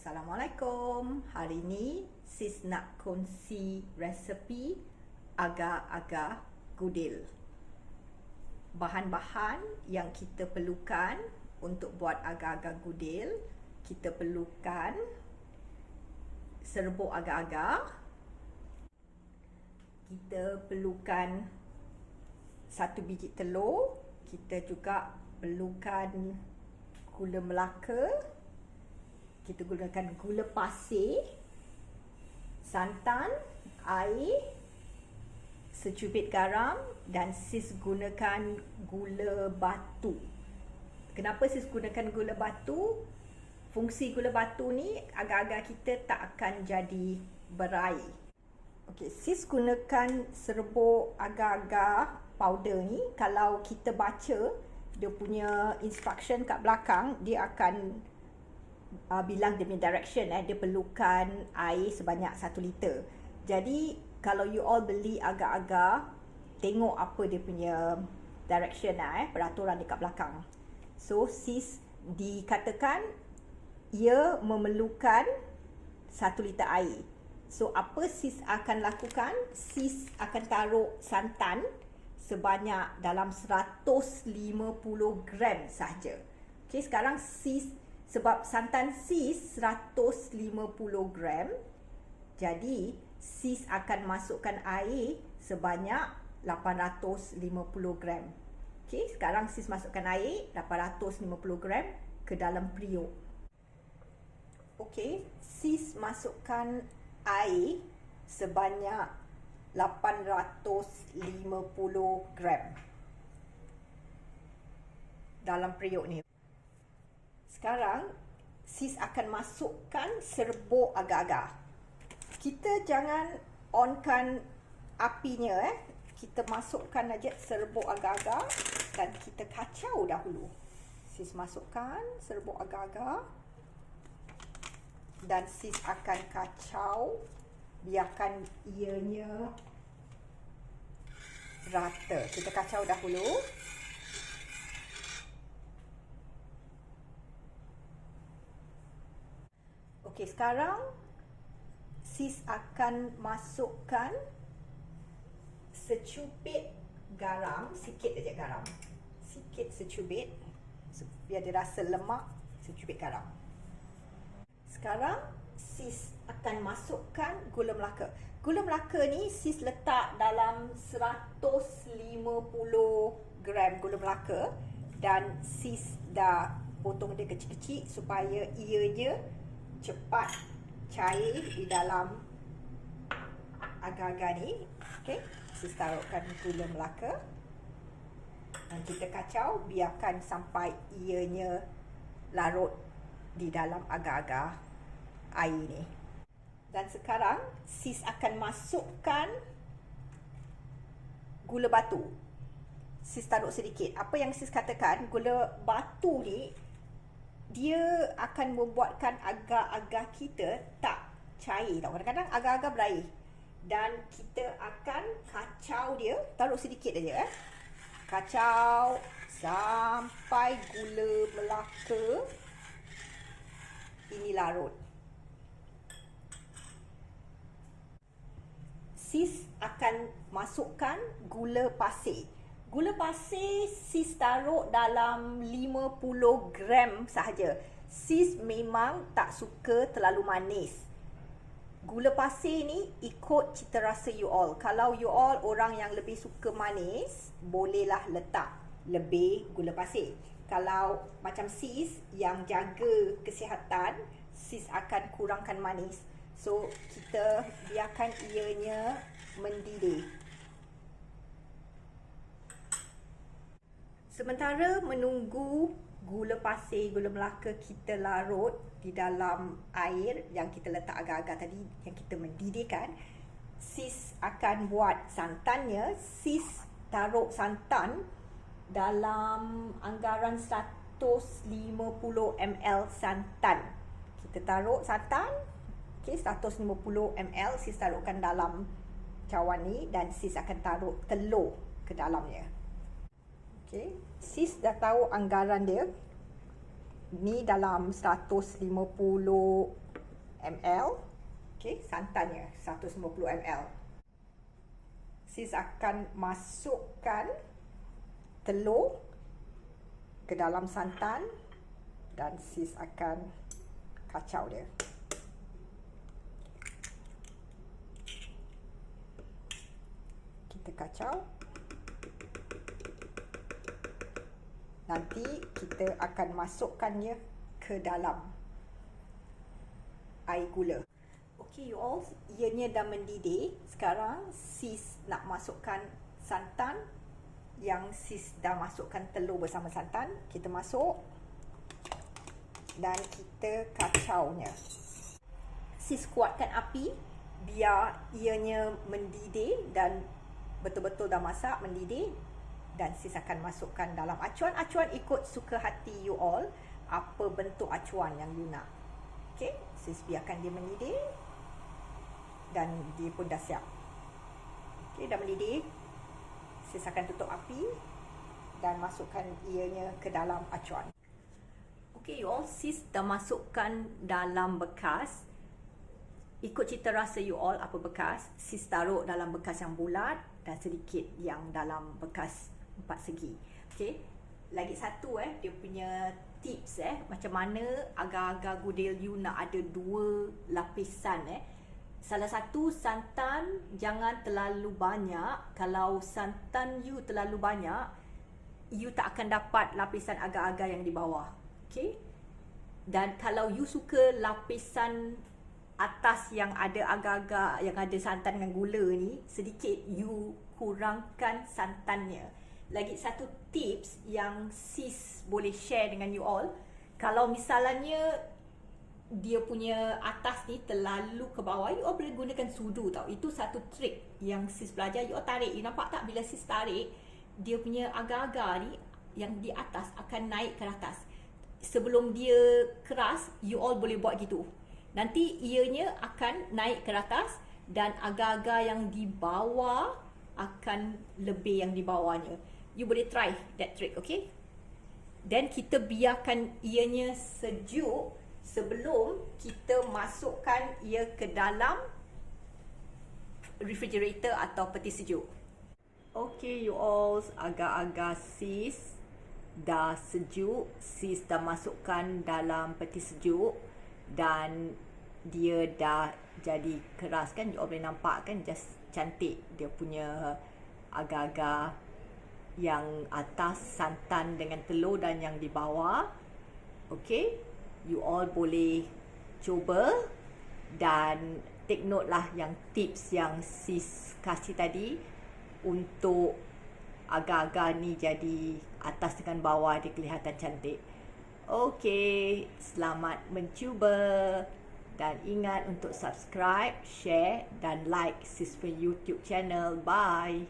Assalamualaikum. Hari ini sis nak kongsi resepi agar-agar gudil. Bahan-bahan yang kita perlukan untuk buat agar-agar gudil, kita perlukan serbuk agar-agar, kita perlukan 1 biji telur, kita juga perlukan gula melaka, kita gunakan gula pasir, santan, air, secubit garam, dan sis gunakan gula batu. Kenapa sis gunakan gula batu? Fungsi gula batu ni agar-agar kita tak akan jadi berair. Okey, sis gunakan serbuk agar-agar powder ni. Kalau kita baca dia punya instruction kat belakang, dia akan bilang dia punya direction. Dia perlukan air sebanyak 1 liter. Jadi kalau you all beli agar-agar, tengok apa dia punya direction peraturan dekat belakang. So sis dikatakan ia memerlukan 1 liter air. So apa sis akan lakukan? Sis akan taruh santan sebanyak dalam 150 gram sahaja. Okay, sekarang sis, sebab santan sis 150 gram, jadi sis akan masukkan air sebanyak 850 gram. Okay, sekarang sis masukkan air 850 gram ke dalam periuk. Okay, sis masukkan air sebanyak 850 gram dalam periuk ni. Sekarang sis akan masukkan serbuk agar-agar. Kita jangan onkan apinya Kita masukkan aja serbuk agar-agar dan kita kacau dahulu. Sis masukkan serbuk agar-agar dan sis akan kacau, biarkan ianya rata. Kita kacau dahulu. Okey, sekarang sis akan masukkan secubit garam, sikit aja garam. Sikit secubit, biar dia rasa lemak, secubit garam. Sekarang sis akan masukkan gula melaka. Gula melaka ni sis letak dalam 150 gram gula melaka dan sis dah potong dia kecil-kecil supaya ianya cepat cair di dalam agar-agar ni. Okey, sis taruhkan gula melaka dan kita kacau, biarkan sampai ianya larut di dalam agar-agar air ni. Dan sekarang sis akan masukkan gula batu. Sis taruh sedikit. Apa yang sis katakan, gula batu ni dia akan membuatkan agar-agar kita tak cair tau. Kadang-kadang agar-agar berair. Dan kita akan kacau dia, taruh sedikit aja kacau sampai gula melaka ini larut. Sis akan masukkan gula pasir. Gula pasir sis taruh dalam 50 gram sahaja. Sis memang tak suka terlalu manis. Gula pasir ni ikut cita rasa you all. Kalau you all orang yang lebih suka manis, bolehlah letak lebih gula pasir. Kalau macam sis yang jaga kesihatan, sis akan kurangkan manis. So kita biarkan ianya mendidih. Sementara menunggu gula pasir, gula melaka kita larut di dalam air yang kita letak agar-agar tadi, yang kita mendidihkan, sis akan buat santannya. Sis taruh santan dalam anggaran 150 ml santan. Kita taruh santan, okay, 150 ml, sis taruhkan dalam cawan ni dan sis akan taruh telur ke dalamnya. Okay, sis dah tahu anggaran dia. Ni dalam 150 ml. Okey, santannya 150 ml. Sis akan masukkan telur ke dalam santan dan sis akan kacau dia. Kita kacau. Nanti kita akan masukkannya ke dalam air gula. Okay you all, ianya dah mendidih. Sekarang sis nak masukkan santan yang sis dah masukkan telur bersama santan. Kita masuk dan kita kacaunya. Sis kuatkan api biar ianya mendidih dan betul-betul dah masak, mendidih. Dan sis akan masukkan dalam acuan. Acuan ikut suka hati you all, apa bentuk acuan yang you nak. Okay, sis biarkan dia mendidih. Dan dia pun dah siap. Okay, dah mendidih. Sis akan tutup api dan masukkan ianya ke dalam acuan. Okay you all, sis dah masukkan dalam bekas. Ikut cita rasa you all apa bekas. Sis taruh dalam bekas yang bulat dan sedikit yang dalam bekas 4 segi. Okay, lagi satu dia punya tips macam mana agar-agar gudel you nak ada 2 lapisan. Salah satu, santan jangan terlalu banyak. Kalau santan you terlalu banyak, you tak akan dapat lapisan agar-agar yang di bawah. Okay, dan kalau you suka lapisan atas yang ada agar-agar, yang ada santan dengan gula ni, sedikit you kurangkan santannya. Lagi satu tips yang sis boleh share dengan you all, kalau misalnya dia punya atas ni terlalu ke bawah, you all boleh gunakan sudu tau. Itu satu trik yang sis belajar. You all tarik, you nampak tak bila sis tarik, dia punya agar-agar ni yang di atas akan naik ke atas. Sebelum dia keras, you all boleh buat gitu. Nanti ianya akan naik ke atas dan agar-agar yang di bawah akan lebih yang di bawahnya. You boleh try that trick, okay? Dan kita biarkan ianya sejuk sebelum kita masukkan ia ke dalam refrigerator atau peti sejuk. Okay you all, agar-agar sis dah sejuk. Sis dah masukkan dalam peti sejuk dan dia dah jadi keras kan. You all boleh nampak kan, just cantik dia punya agar-agar yang atas santan dengan telur dan yang di bawah. Okay, you all boleh cuba dan take note lah yang tips yang sis kasih tadi untuk agar-agar ni jadi atas dengan bawah dia kelihatan cantik. Okay, selamat mencuba dan ingat untuk subscribe, share dan like sis punya YouTube channel. Bye.